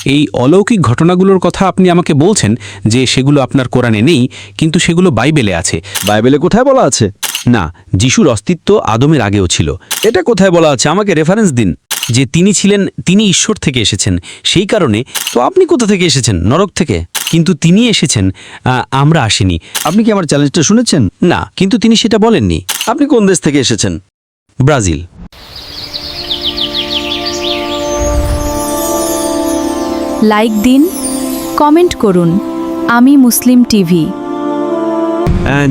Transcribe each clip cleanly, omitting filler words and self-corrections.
এই অলৌকিক ঘটনাগুলোর কথা আপনি আমাকে বলছেন যে সেগুলো আপনার কোরআনে নেই, কিন্তু সেগুলো বাইবেলে আছে। বাইবেলে কোথায় বলা আছে? না, যিশুর অস্তিত্ব আদমের আগেও ছিল। এটা কোথায় বলা আছে? আমাকে রেফারেন্স দিন। যে তিনি ঈশ্বর থেকে এসেছেন, সেই কারণে। তো আপনি কোথা থেকে এসেছেন? নরক থেকে? কিন্তু তিনি এসেছেন, আমরা আসিনি। আপনি কি আমার চ্যালেঞ্জটা শুনেছেন? না, কিন্তু তিনি সেটা বলেননি। আপনি কোন দেশ থেকে এসেছেন? ব্রাজিল। লাইক দিন, কমেন্ট করুন। আমি মুসলিম টিভি।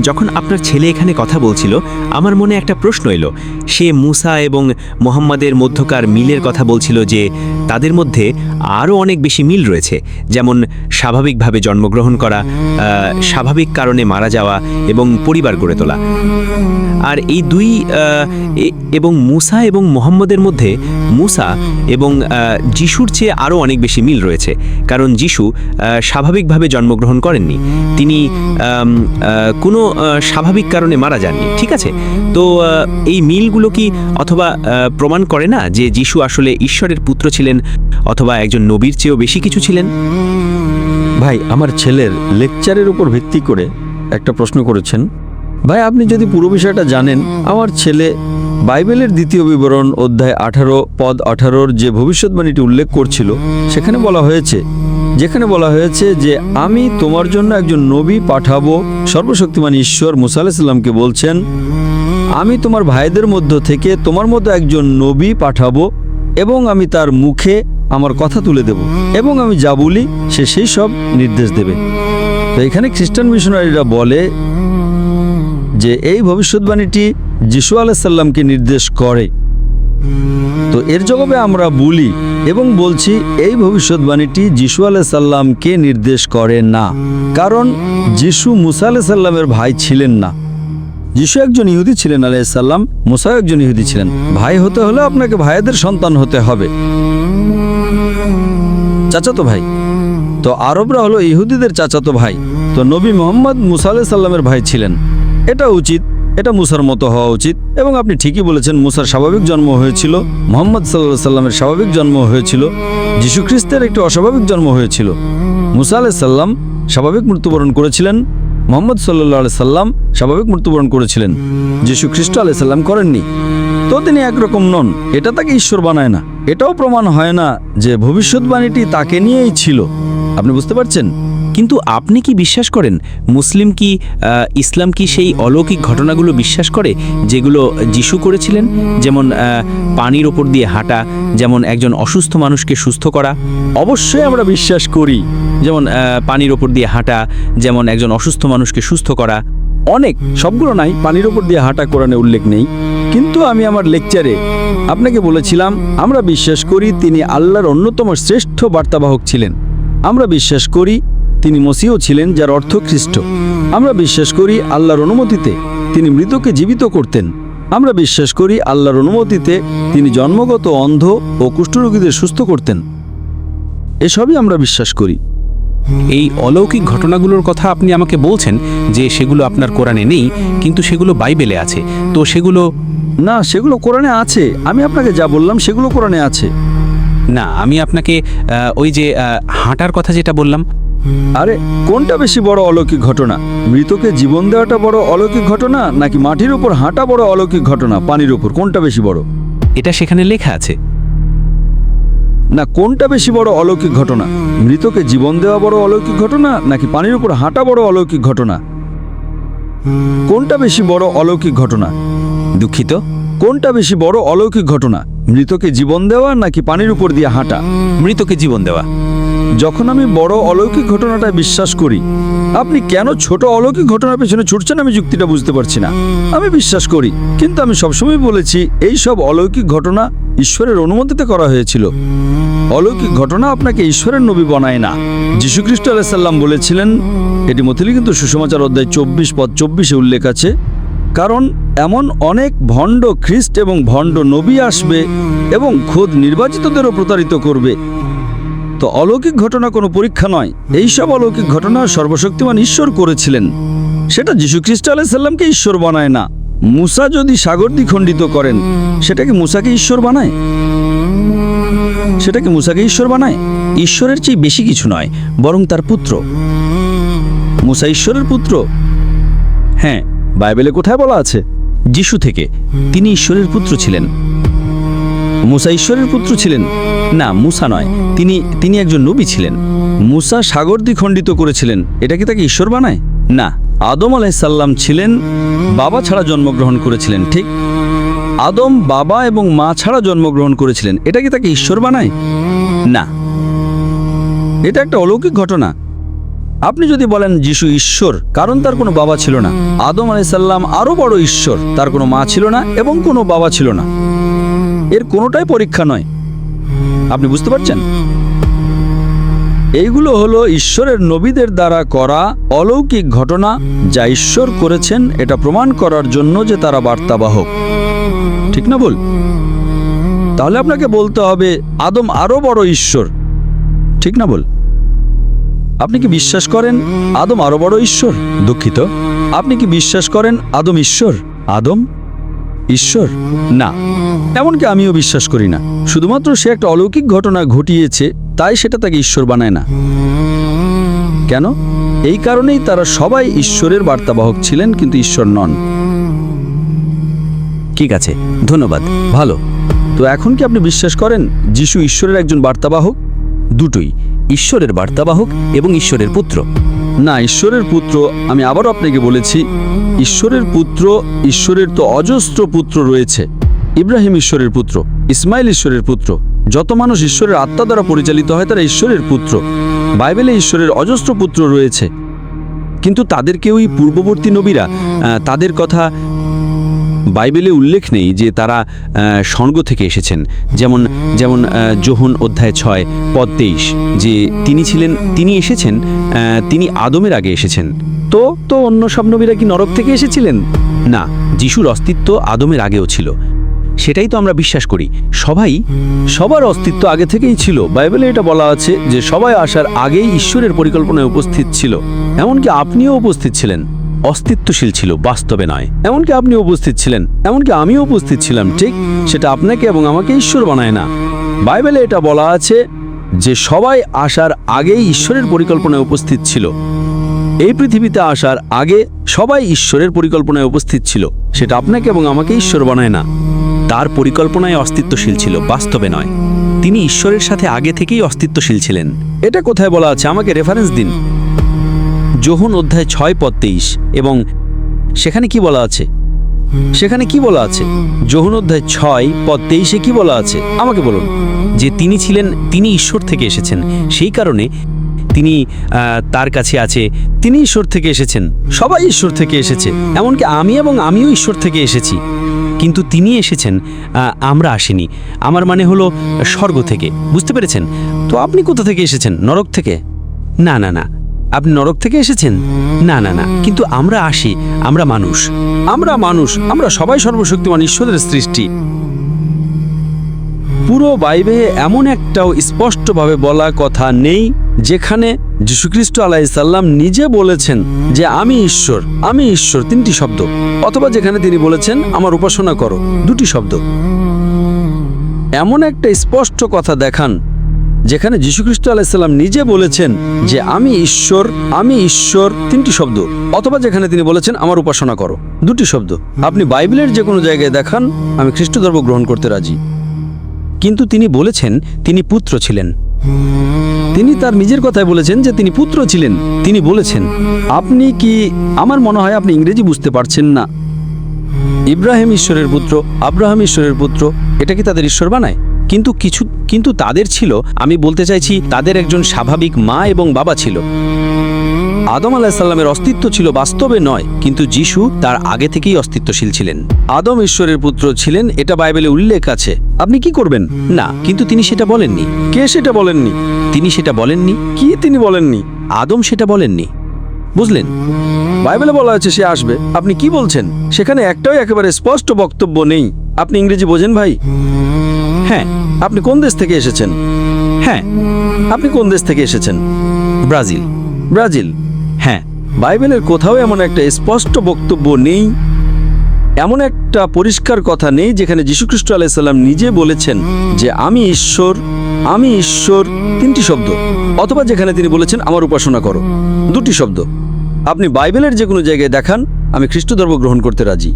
যখন আপনার ছেলে এখানে কথা বলছিল, আমার মনে একটা প্রশ্ন এলো। সে মুসা এবং মোহাম্মদের মধ্যকার মিলের কথা বলছিল, যে তাদের মধ্যে আরও অনেক বেশি মিল রয়েছে, যেমন স্বাভাবিকভাবে জন্মগ্রহণ করা, স্বাভাবিক কারণে মারা যাওয়া এবং পরিবার গড়ে তোলা। আর এই দুই এবং মুসা এবং মোহাম্মদের মধ্যে মুসা এবং যিশুর চেয়ে আরও অনেক বেশি মিল রয়েছে, কারণ যিশু স্বাভাবিকভাবে জন্মগ্রহণ করেননি। তিনি কোনো স্বাভাবিক কারণে মারা যাননি, ঠিক আছে? তো এই মিলগুলো কি অথবা প্রমাণ করে না যে যিশু আসলে ঈশ্বরের পুত্র ছিলেন, অথবা একজন নবীর চেয়েও বেশি কিছু ছিলেন? ভাই, আমার ছেলের লেকচারের উপর ভিত্তি করে একটা প্রশ্ন করেছেন। ভাই, আপনি যদি পুরো বিষয়টা জানেন, আমার ছেলে বাইবেলের দ্বিতীয় বিবরণ অধ্যায় 18 পদ 18 যে ভবিষ্যৎবাণীটি উল্লেখ করছিল, সেখানে বলা হয়েছে যে আমি তোমার জন্য একজন নবী পাঠাবো। সর্বশক্তিমান ঈশ্বর মুসা আলাইহিস সালামকে বলছেন, আমি তোমার ভাইদের মধ্য থেকে তোমার মতো একজন নবী পাঠাবো, এবং আমি তার মুখে আমার কথা তুলে দেব, এবং আমি যা বলি সে সেই সব নির্দেশ দেবে। তো এখানে খ্রিস্টান মিশনারিরা বলে যে এই ভবিষ্যৎবাণীটি যিশু আলাইহিস সালামকে নির্দেশ করে। তো এর জবাবে আমরা বলি এবং বলছি, এই ভবিষ্যৎবাণীটি যিশু আলাইহিস সালামকে নির্দেশ করে না, কারণ যিশু মুসা আলাইহিস সালামের ভাই ছিলেন না। যিশু একজন ইহুদি ছিলেন আলাইহিস সালাম, মুসাও একজন ইহুদি ছিলেন। ভাই হতে হলে আপনাকে ভাইদের সন্তান হতে হবে, চাচাতো ভাই। তো আরবরা হলো ইহুদিদের চাচাতো ভাই। তো নবী মুহাম্মদ মুসা আলাইহিস সালামের ভাই ছিলেন। এটা উচিত, এটা মুসার মতো হওয়া উচিত। এবং আপনি ঠিকই বলেছেন, মুসার স্বাভাবিক জন্ম হয়েছিল, মুহাম্মদ সাল্লাল্লাহু আলাইহি সাল্লামের স্বাভাবিক জন্ম হয়েছিল, যিশু খ্রিস্টের একটি অস্বাভাবিক জন্ম হয়েছিল। মুসা আলাইহিস সালাম স্বাভাবিক মৃত্যুবরণ করেছিলেন, মুহাম্মদ সাল্লাল্লাহু আলাইহি সাল্লাম স্বাভাবিক মৃত্যুবরণ করেছিলেন, যিশু খ্রিস্ট আলাইহিস সালাম করেননি। তো তিনি একরকম নন, এটা তাকে ঈশ্বর বানায় না। এটাও প্রমাণ হয় না যে ভবিষ্যৎবাণীটি তাকে নিয়েই ছিল। আপনি বুঝতে পারছেন? কিন্তু আপনি কি বিশ্বাস করেন, ইসলাম কি সেই অলৌকিক ঘটনাগুলো বিশ্বাস করে যেগুলো যিশু করেছিলেন? যেমন পানির ওপর দিয়ে হাঁটা, যেমন একজন অসুস্থ মানুষকে সুস্থ করা। অবশ্যই আমরা বিশ্বাস করি। যেমন পানির ওপর দিয়ে হাঁটা, যেমন একজন অসুস্থ মানুষকে সুস্থ করা। অনেক, সবগুলো নাই, পানির ওপর দিয়ে হাঁটা কোরআনে উল্লেখ নেই। কিন্তু আমি আমার লেকচারে আপনাকে বলেছিলাম, আমরা বিশ্বাস করি তিনি আল্লাহর অন্যতম শ্রেষ্ঠ বার্তাবাহক ছিলেন। আমরা বিশ্বাস করি তিনি মসিহ ছিলেন, যার অর্থ খ্রিস্ট। আমরা বিশ্বাস করি আল্লাহর অনুমতিতে তিনি মৃতকে জীবিত করতেন। আমরা বিশ্বাস করি আল্লাহর অনুমতিতে তিনি জন্মগত অন্ধ ও কুষ্ঠরোগীদের সুস্থ করতেন। এসবই আমরা বিশ্বাস করি। এই অলৌকিক ঘটনাগুলোর কথা আপনি আমাকে বলছেন যে সেগুলো আপনার কোরআনে নেই, কিন্তু সেগুলো বাইবেলে আছে। তো সেগুলো? না, সেগুলো কোরআনে আছে। আমি আপনাকে যা বললাম সেগুলো কোরআনে আছে। না, আমি আপনাকে ওই যে হাঁটার কথা যেটা বললাম। আরে, কোনটা বেশি বড় অলৌকিক ঘটনা? মৃতকে জীবন দেওয়াটা বড় অলৌকিক ঘটনা, নাকি মাটির উপর হাঁটা বড় অলৌকিক ঘটনা? পানির উপর কোনটা বেশি বড়? এটা সেখানে লেখা আছে। না, কোনটা বেশি বড় অলৌকিক ঘটনা? মৃতকে জীবন দেওয়া বড় অলৌকিক ঘটনা, নাকি পানির উপর হাঁটা বড় অলৌকিক ঘটনা? কোনটা বেশি বড় অলৌকিক ঘটনা? দুঃখিত, কোনটা বেশি বড় অলৌকিক ঘটনা? মৃতকে জীবন দেওয়া নাকি পানির উপর দিয়ে হাঁটা? মৃতকে জীবন দেওয়া। যখন আমি বড় অলৌকিক ঘটনাটা বিশ্বাস করি, আপনি কেন ছোট অলৌকিক ঘটনার পেছনে ছুটছেন আমি যুক্তিটা বুঝতে পারছি না। আমি বিশ্বাস করি, কিন্তু আমি সবসময় বলেছি এই সব অলৌকিক ঘটনা ঈশ্বরের অনুমতিতে করা হয়েছিল। অলৌকিক ঘটনা আপনাকে ঈশ্বরের নবী বানায় না। যিশু খ্রিস্ট আলাইহিস সালাম বলেছিলেন, এটি মথিলিখিত সুসমাচার অধ্যায় 24 পদ 24 উল্লেখ আছে, কারণ এমন অনেক ভণ্ড খ্রিস্ট এবং ভণ্ড নবী আসবে এবং খোদ নির্বাচিতদেরও প্রতারিত করবে। তো অলৌকিক ঘটনা কোনো পরীক্ষা নয়। এইসব অলৌকিক ঘটনা সর্বশক্তিমান ঈশ্বর করেছিলেন। সেটা যিশু খ্রিস্ট আলাইহিস সালামকে ঈশ্বর বানায় না। মুসা যদি সাগর দ্বিখণ্ডিত করেন, সেটা কি মুসাকে ঈশ্বর বানায়? ঈশ্বরের চেয়ে বেশি কিছু নয়, বরং তার পুত্র। মুসা ঈশ্বরের পুত্র? হ্যাঁ, বাইবেলে কোথায় বলা আছে? যিশু থেকে। তিনি ঈশ্বরের পুত্র ছিলেন। মুসা ঈশ্বরের পুত্র ছিলেন? না, মুসা নয়, তিনি একজন নবী ছিলেন। মুসা সাগর দ্বিখণ্ডিত করেছিলেন, এটা কি তাকে ঈশ্বর বানায়? না, আদম আলাইসাল্লাম ছিলেন বাবা ছাড়া জন্মগ্রহণ করেছিলেন, ঠিক? আদম বাবা এবং মা ছাড়া জন্মগ্রহণ করেছিলেন, এটা কি তাকে ঈশ্বর বানায়? না। এটা একটা অলৌকিক ঘটনা। আপনি যদি বলেন যিশু ঈশ্বর, কারণ তার কোনো বাবা ছিল না। আদম আলাইসাল্লাম আরও বড় ঈশ্বর, তার কোনো মা ছিল না এবং কোনো বাবা ছিল না। এর কোনোটাই পরীক্ষা নয়। আপনি বুঝতে পারছেন? এইগুলো হলো ঈশ্বরের নবীদের দ্বারা করা অলৌকিক ঘটনা, যা ঈশ্বর করেছেন এটা প্রমাণ করার জন্য যে তারা বার্তাবাহক। ঠিক না বল? তাহলে আপনাকে বলতে হবে আদম আরও বড় ঈশ্বর। ঠিক না বল? আপনি কি বিশ্বাস করেন আদম আরও বড় ঈশ্বর? দুঃখিত, আপনি কি বিশ্বাস করেন আদম ঈশ্বর? আদম ঈশ্বর? না, এমনকি আমিও বিশ্বাস করি না। শুধুমাত্র সে একটা অলৌকিক ঘটনা ঘটিয়েছে, তাই সেটা তাকে ঈশ্বর বানায় না। কেন? এই কারণেই তারা সবাই ঈশ্বরের বার্তাবাহক ছিলেন, কিন্তু ঈশ্বর নন। ঠিক আছে, ধন্যবাদ। ভালো। তো এখন কি আপনি বিশ্বাস করেন যিশু ঈশ্বরের একজন বার্তাবাহক? দুটোই, ঈশ্বরের বার্তাবাহক এবং ঈশ্বরের পুত্র। না, ঈশ্বরের পুত্র। আমি আবারও আপনাকে বলেছি, ঈশ্বরের পুত্র। ঈশ্বরের তো অজস্র পুত্র রয়েছে। ইব্রাহিম ঈশ্বরের পুত্র, ইসমাইল ঈশ্বরের পুত্র। যত মানুষ ঈশ্বরের আত্মা দ্বারা পরিচালিত হয় তারা ঈশ্বরের পুত্র। বাইবেলে ঈশ্বরের অজস্র পুত্র রয়েছে, কিন্তু তাদের কেউই পূর্ববর্তী নবীরা, তাদের কথা বাইবেলে উল্লেখ নেই যে তারা স্বর্গ থেকে এসেছেন। যেমন যেমন যোহন অধ্যায় 6 পদ 23, যে তিনি এসেছেন, তিনি আদমের আগে এসেছেন। তো অন্য সব নবীরা কি নরক থেকে এসেছিলেন? না, যিশুর অস্তিত্ব আদমের আগেও ছিল। সেটাই তো আমরা বিশ্বাস করি। সবার অস্তিত্ব আগে থেকেই ছিল। বাইবেলে এটা বলা আছে যে সবাই আসার আগেই ঈশ্বরের পরিকল্পনায় উপস্থিত ছিল। এমনকি আপনিও উপস্থিত ছিলেন। অস্তিত্বশীল ছিল, বাস্তবে নয়। এমনকি আপনি উপস্থিত ছিলেন, এমনকি আমিও উপস্থিত ছিলাম, ঠিক? সেটা আপনাকে এবং আমাকে ঈশ্বর বানায় না। বাইবেলে এটা বলা আছে যে সবাই আসার আগেই ঈশ্বরের পরিকল্পনায় উপস্থিত ছিল। এই পৃথিবীতে আসার আগে সবাই ঈশ্বরের পরিকল্পনায় উপস্থিত ছিল। সেটা আপনাকে এবং আমাকে ঈশ্বর বানায় না। তার পরিকল্পনায় অস্তিত্বশীল ছিল, বাস্তবে নয়। তিনি ঈশ্বরের সাথে আগে থেকেই অস্তিত্বশীল ছিলেন। এটা কোথায় বলা আছে? আমাকে রেফারেন্স দিন। যোহন অধ্যায় 6 পদ 23, এবং সেখানে কি বলা আছে? সেখানে কি বলা আছে? যোহন অধ্যায় 6 পদ 23-এ কি বলা আছে? আমাকে বলুন। যে তিনি ঈশ্বর থেকে এসেছেন, সেই কারণে তিনি তার কাছে আছে। তিনি ঈশ্বর থেকে এসেছেন, সবাই ঈশ্বর থেকে এসেছে, এমনকি আমিও ঈশ্বর থেকে এসেছি। কিন্তু তিনি এসেছেন, আমরা আসিনি। আমার মানে হলো স্বর্গ থেকে। বুঝতে পেরেছেন? তো আপনি কোথা থেকে এসেছেন? নরক থেকে? না না না, আপনি নরক থেকে এসেছেন? না না না, কিন্তু আমরা আসি। আমরা মানুষ। আমরা সবাই সর্বশক্তিমান ঈশ্বরের সৃষ্টি। পুরো বাইবেলে এমন একটাও স্পষ্টভাবে বলা কথা নেই যেখানে যীশুখ্রিস্ট আলাইহিসসালাম নিজে বলেছেন যে আমি ঈশ্বর, 3টি শব্দ, অথবা যেখানে তিনি বলেছেন আমার উপাসনা করো, 2টি শব্দ। এমন একটা স্পষ্ট কথা দেখান যেখানে যীশুখ্রিস্ট আলাইহিসসালাম নিজে বলেছেন যে আমি ঈশ্বর, 3টি শব্দ, অথবা যেখানে তিনি বলেছেন আমার উপাসনা করো, 2টি শব্দ। আপনি বাইবেলের যে কোনো জায়গায় দেখান, আমি খ্রিস্ট ধর্ম গ্রহণ করতে রাজি। কিন্তু তিনি বলেছেন তিনি পুত্র ছিলেন। তিনি তার নিজের কথায় বলেছেন যে তিনি পুত্র ছিলেন। তিনি বলেছেন, আমার মনে হয় আপনি ইংরেজি বুঝতে পারছেন না। ইব্রাহিম ঈশ্বরের পুত্র, আব্রাহাম ঈশ্বরের পুত্র, এটা কি তাদের ঈশ্বর বানায়? কিন্তু তাদের ছিল, আমি বলতে চাইছি তাদের একজন স্বাভাবিক মা এবং বাবা ছিল। আদম আলাইহিসসালামের অস্তিত্ব ছিল, বাস্তবে নয়, কিন্তু যিশু তার আগে থেকেই অস্তিত্বশীল ছিলেন। আদম ঈশ্বরের পুত্র ছিলেন, এটা বাইবেলে উল্লেখ আছে। আপনি কি করবেন? না, কিন্তু তিনি সেটা বলেননি। কে সেটা বলেননি? তিনি সেটা বলেননি। কি তিনি বলেননি? আদম সেটা বলেননি। বুঝলেন? বাইবেলে বলা আছে সে আসবে। আপনি কি বলছেন? সেখানে একটাও একেবারে স্পষ্ট বক্তব্য নেই। আপনি ইংরেজি বোঝেন ভাই? হ্যাঁ। আপনি কোন দেশ থেকে এসেছেন? হ্যাঁ। আপনি কোন দেশ থেকে এসেছেন? ব্রাজিল। হ্যাঁ। বাইবেলের কোথাও এমন একটা স্পষ্ট বক্তব্য নেই এমন একটা পরিষ্কার কথা নেই যেখানে যীশুখ্রিস্ট আলাইসাল্লাম নিজে বলেছেন যে আমি ঈশ্বর 3টি শব্দ, অথবা যেখানে তিনি বলেছেন আমার উপাসনা করো 2টি শব্দ। আপনি বাইবেলের যে কোনো জায়গায় দেখান আমি খ্রিস্ট ধর্ম গ্রহণ করতে রাজি।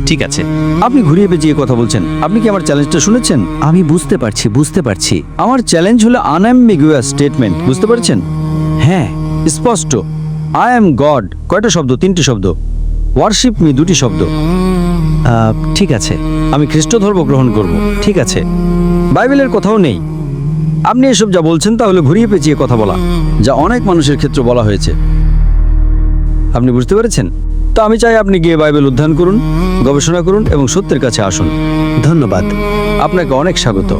ঠিক আছে, আপনি ঘুরিয়ে পেঁচিয়ে কথা বলছেন। আপনি কি আমার চ্যালেঞ্জটা শুনেছেন? আমি বুঝতে পারছি। আমার চ্যালেঞ্জ হলো আনঅ্যাম্বিগুয়াস স্টেটমেন্ট, বুঝতে পারছেন? হ্যাঁ, স্পষ্ট। আই অ্যাম গড কয়টা শব্দ? 3টি শব্দ। ওয়ার্শিপ মি 2টি শব্দ। ঠিক আছে, আমি খ্রিস্ট ধর্ম গ্রহণ করব। ঠিক আছে। বাইবেলের কোথাও নেই। আপনি এসব যা বলছেন তাহলে ঘুরিয়ে পেঁচিয়ে কথা বলা, যা অনেক মানুষের ক্ষেত্রে বলা হয়েছে। আপনি বুঝতে পেরেছেন? তো আমি চাই আপনি গিয়ে বাইবেল অধ্যয়ন করুন, গবেষণা করুন এবং সত্যের কাছে আসুন। ধন্যবাদ। আপনাকে অনেক স্বাগত।